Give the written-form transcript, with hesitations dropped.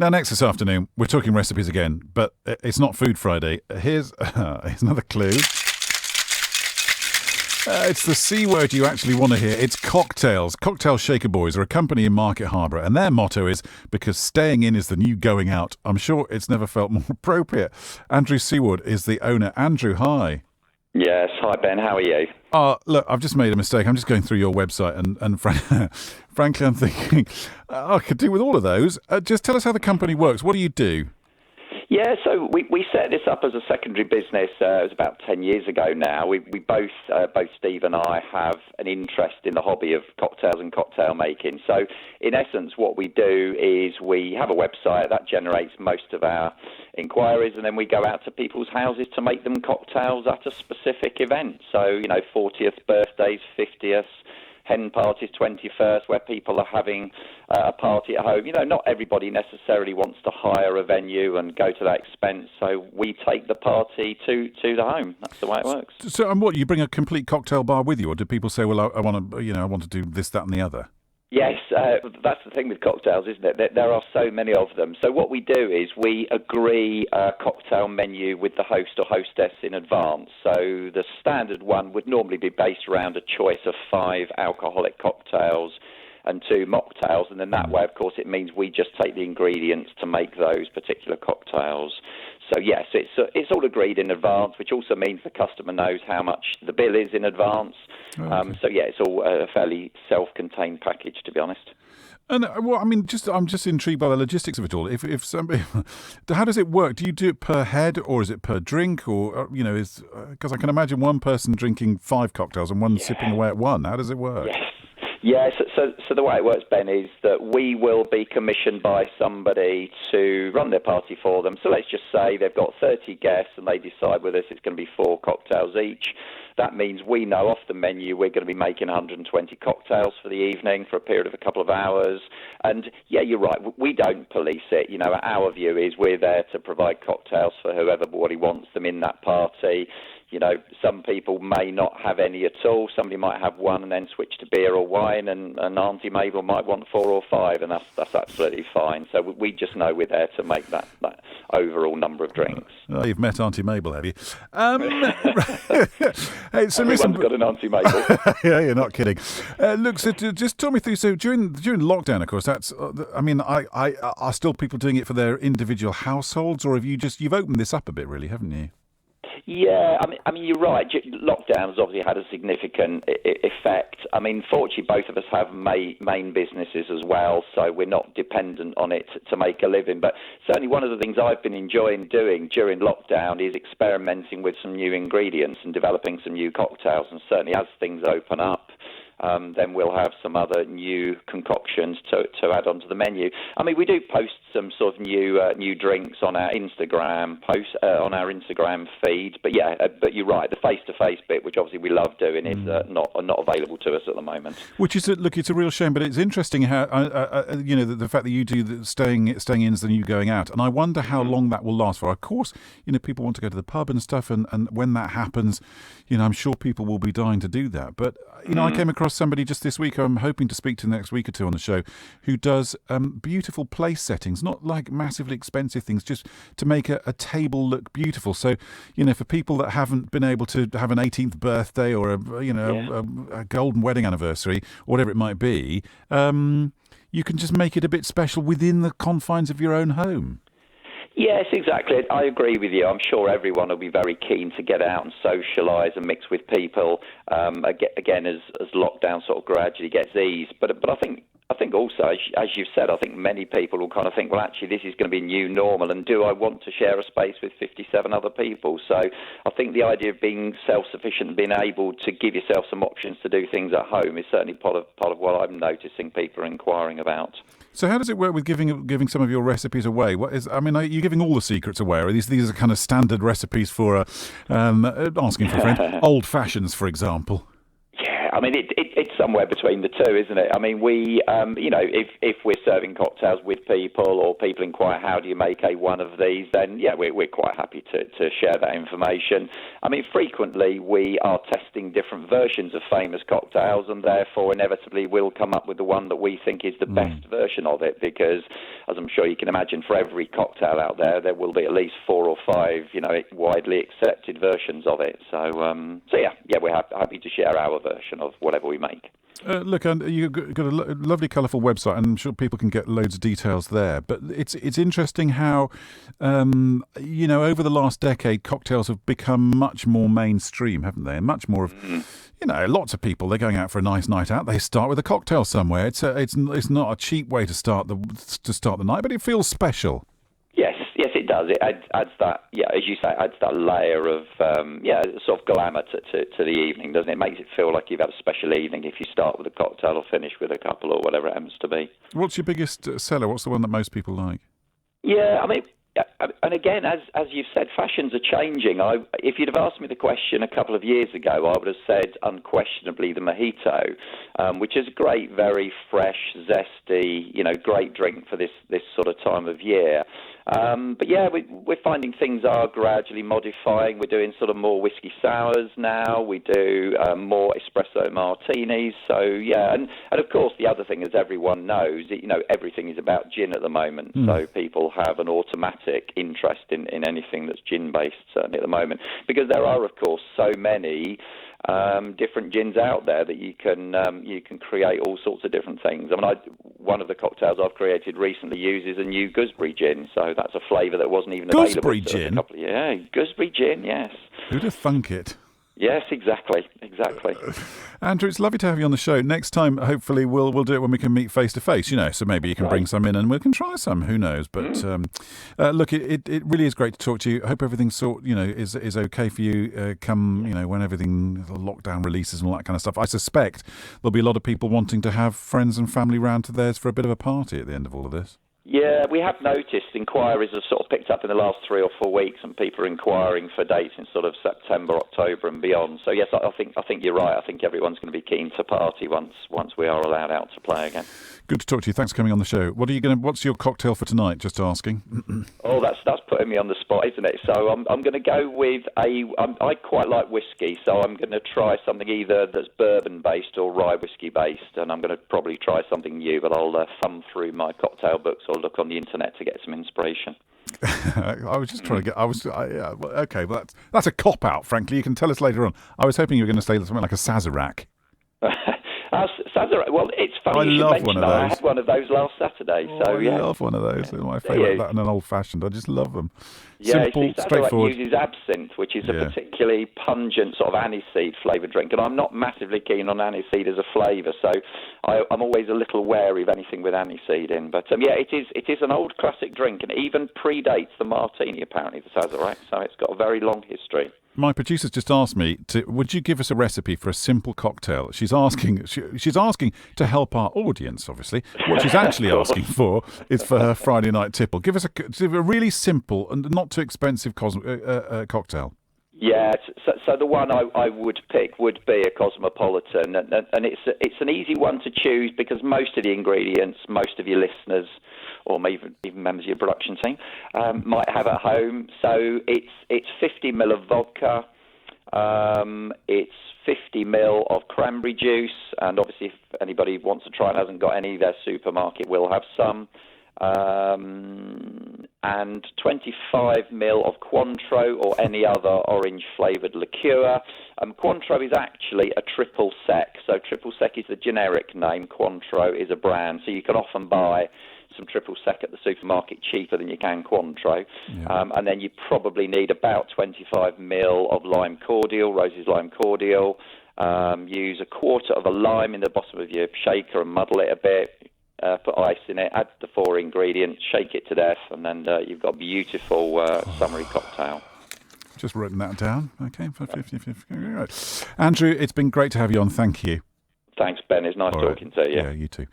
Now, next this afternoon, we're talking recipes again, but it's not Food Friday. Here's another clue. It's the C word you actually want to hear. It's cocktails. Cocktail Shaker Boys are a company in Market Harbour, and their motto is, because staying in is the new going out. I'm sure it's never felt more appropriate. Andrew Seaward is the owner. Andrew, hi. Yes, hi Ben, how are you? Look, I've just made a mistake. I'm just going through your website, and frankly, I'm thinking, I could do with all of those. Just tell us how the company works. What do you do? Yeah, so we set this up as a secondary business. It was about 10 years ago now. We both Steve and I have an interest in the hobby of cocktails and cocktail making. So in essence, what we do is we have a website that generates most of our inquiries, and then we go out to people's houses to make them cocktails at a specific event. So, 40th birthdays, 50th, hen parties, 21st, where people are having a party at home. Not everybody necessarily wants to hire a venue and go to that expense, so we take the party to the home. That's the way it works. So, and what, you bring a complete cocktail bar with you, or do people say, well, I want to do this, that, and the other? Yes, that's the thing with cocktails, isn't it? There are so many of them. So what we do is we agree a cocktail menu with the host or hostess in advance. So the standard one would normally be based around a choice of 5 alcoholic cocktails and 2 mocktails, and then that way, of course, it means we just take the ingredients to make those particular cocktails. So yes, it's all agreed in advance, which also means the customer knows how much the bill is in advance. Okay. So yeah, it's all a fairly self-contained package, to be honest. And I'm just intrigued by the logistics of it all. If somebody, how does it work? Do you do it per head, or is it per drink, or because I can imagine one person drinking 5 cocktails and one sipping away at one. How does it work? Yes. Yeah, so the way it works, Ben, is that we will be commissioned by somebody to run their party for them. So let's just say they've got 30 guests and they decide with us it's going to be 4 cocktails each. That means we know off the menu we're going to be making 120 cocktails for the evening for a period of a couple of hours. And yeah, you're right, we don't police it. Our view is we're there to provide cocktails for whoever wants them in that party. Some people may not have any at all. Somebody might have one and then switch to beer or wine, and Auntie Mabel might want 4 or 5, and that's absolutely fine. So we just know we're there to make that overall number of drinks. You've met Auntie Mabel, have you? Hey, so everyone's got an Auntie Mabel. Yeah, you're not kidding. Look, so just talk me through. So during lockdown, of course, that's. Are still people doing it for their individual households, or have you've opened this up a bit, really, haven't you? Yeah, I mean, you're right. Lockdown has obviously had a significant effect. I mean, fortunately, both of us have main businesses as well, so we're not dependent on it to make a living. But certainly one of the things I've been enjoying doing during lockdown is experimenting with some new ingredients and developing some new cocktails. And certainly as things open up, then we'll have some other new concoctions to add onto the menu. I mean, we do post some sort of new drinks on our Instagram on our Instagram feed. But yeah, but you're right. The face-to-face bit, which obviously we love doing, is not available to us at the moment. Which is it's a real shame. But it's interesting how the fact that you do the staying in is the new going out, and I wonder how long that will last for. Of course, people want to go to the pub and stuff, and when that happens, I'm sure people will be dying to do that. But I came across somebody just this week I'm hoping to speak to the next week or two on the show who does beautiful place settings, not like massively expensive things, just to make a table look beautiful. So, for people that haven't been able to have an 18th birthday or a golden wedding anniversary, or whatever it might be, you can just make it a bit special within the confines of your own home. Yes, exactly. I agree with you. I'm sure everyone will be very keen to get out and socialise and mix with people, again, as lockdown sort of gradually gets eased. But I think also, as you've said, I think many people will kind of think, well, actually, this is going to be new normal, and do I want to share a space with 57 other people? So I think the idea of being self-sufficient and being able to give yourself some options to do things at home is certainly part of what I'm noticing people are inquiring about. So how does it work with giving some of your recipes away? Are you giving all the secrets away, or these are kind of standard recipes for asking for a friend, old fashions, for example? Yeah, I mean, it's somewhere between the two, isn't it? I mean, we, if we're serving cocktails with people or people inquire, how do you make one of these, then, yeah, we're quite happy to share that information. I mean, frequently we are testing different versions of famous cocktails, and therefore inevitably we'll come up with the one that we think is the best version of it, because, as I'm sure you can imagine, for every cocktail out there will be at least 4 or 5, widely accepted versions of it. So yeah, we're happy to share our version of whatever we make. Look, and you've got a lovely, colourful website, and I'm sure people can get loads of details there. But it's interesting how, over the last decade, cocktails have become much more mainstream, haven't they? And much more of, lots of people, they're going out for a nice night out. They start with a cocktail somewhere. It's not a cheap way to start the night, but it feels special. Yes, it does. It adds that, as you say, adds that layer of, sort of glamour to the evening, doesn't it? It makes it feel like you've had a special evening if you start with a cocktail or finish with a couple or whatever it happens to be. What's your biggest seller? What's the one that most people like? Yeah, I mean, and again, as you've said, fashions are changing. If you'd have asked me the question a couple of years ago, I would have said unquestionably the mojito, which is a great, very fresh, zesty, great drink for this sort of time of year. But yeah, we're finding things are gradually modifying. We're doing sort of more whiskey sours now. We do more espresso martinis. So yeah, and of course the other thing, as everyone knows, everything is about gin at the moment. So people have an automatic interest in anything that's gin based, certainly at the moment, because there are of course so many different gins out there that you can create all sorts of different things. I mean, one of the cocktails I've created recently uses a new gooseberry gin, so that's a flavour that wasn't even gooseberry available. Gooseberry gin? Gooseberry gin, yes. Who'd have thunk it? Yes, exactly. Andrew, it's lovely to have you on the show. Next time, hopefully, we'll do it when we can meet face to face. So maybe you can bring some in and we can try some. Who knows? But look, it really is great to talk to you. I hope everything is okay for you. Come when everything, the lockdown releases and all that kind of stuff. I suspect there'll be a lot of people wanting to have friends and family round to theirs for a bit of a party at the end of all of this. Yeah, we have noticed inquiries have sort of picked up in the last 3 or 4 weeks, and people are inquiring for dates in sort of September, October, and beyond. So yes, I think you're right. I think everyone's going to be keen to party once we are allowed out to play again. Good to talk to you. Thanks for coming on the show. What's your cocktail for tonight? Just asking. Oh, that's putting me on the spot, isn't it? So I'm going to go with I quite like whiskey, so I'm going to try something either that's bourbon based or rye whiskey based, and I'm going to probably try something new. But I'll thumb through my cocktail books or look on the internet to get some inspiration. I was just trying to get. Okay, well that's a cop out. Frankly, you can tell us later on. I was hoping you were going to say something like a Sazerac. Sazerac. Well, it's funny you should mention that. I had one of those last Saturday. I love one of those. They're my favourite. That and an old fashioned. I just love them. Yeah, simple, straightforward. Uses absinthe, which is a particularly pungent sort of aniseed flavoured drink, and I'm not massively keen on aniseed as a flavour, so I'm always a little wary of anything with aniseed in. But it is an old classic drink, and even predates the martini apparently, the Sazerac. So it's got a very long history. My producer's just asked me would you give us a recipe for a simple cocktail? She's asking to help our audience, obviously. What she's actually asking for is for her Friday night tipple. Give us a really simple and not too expensive cocktail. Yeah, so the one I would pick would be a Cosmopolitan, and it's an easy one to choose because most of the ingredients, most of your listeners, or even members of your production team, might have at home. So it's 50 ml of vodka, it's 50 ml of cranberry juice, and obviously if anybody wants to try and hasn't got any, their supermarket will have some. And 25 ml of Cointreau or any other orange-flavoured liqueur. Cointreau is actually a triple sec. So triple sec is the generic name. Cointreau is a brand. So you can often buy some triple sec at the supermarket cheaper than you can Cointreau. Yeah. And then you probably need about 25 ml of lime cordial, Rose's lime cordial. Use a quarter of a lime in the bottom of your shaker and muddle it a bit. Put ice in it, add the 4 ingredients, shake it to death, and then you've got a beautiful summery cocktail. Just written that down. Okay, for 50. Right. Andrew, it's been great to have you on. Thank you. Thanks, Ben. It's nice talking to you. Yeah, you too.